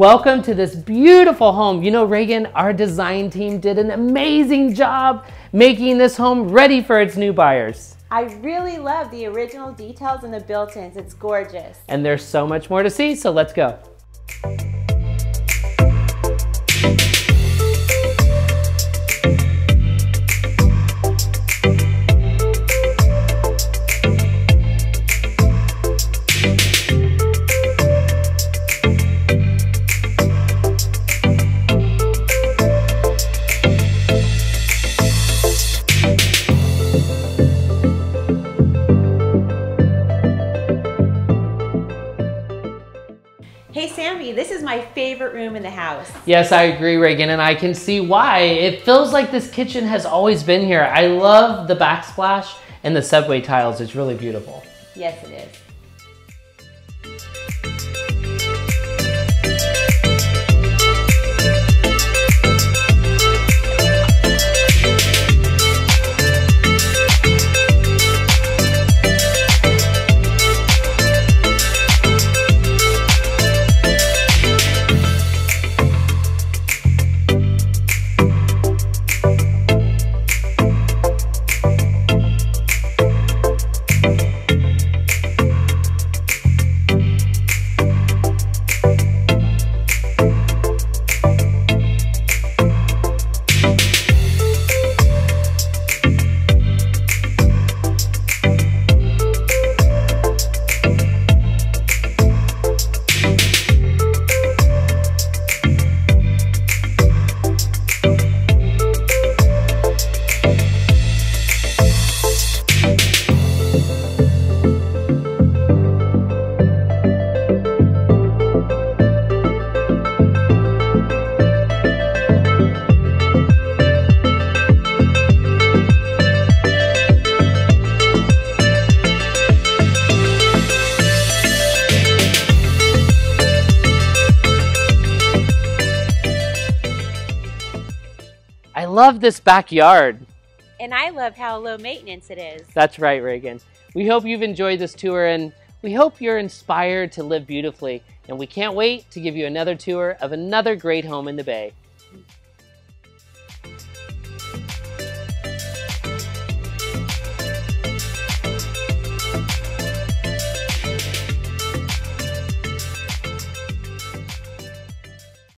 welcome to this beautiful home. You know, Reagan, our design team did an amazing job making this home ready for its new buyers. I really love the original details in the built-ins. It's gorgeous. And there's so much more to see, so let's go. Hey Sammy, this is my favorite room in the house. Yes, I agree, Reagan, and I can see why. It feels like this kitchen has always been here. I love the backsplash and the subway tiles. It's really beautiful. Yes, it is. I love this backyard. And I love how low maintenance it is. That's right, Reagan. We hope you've enjoyed this tour, and we hope you're inspired to live beautifully. And we can't wait to give you another tour of another great home in the Bay.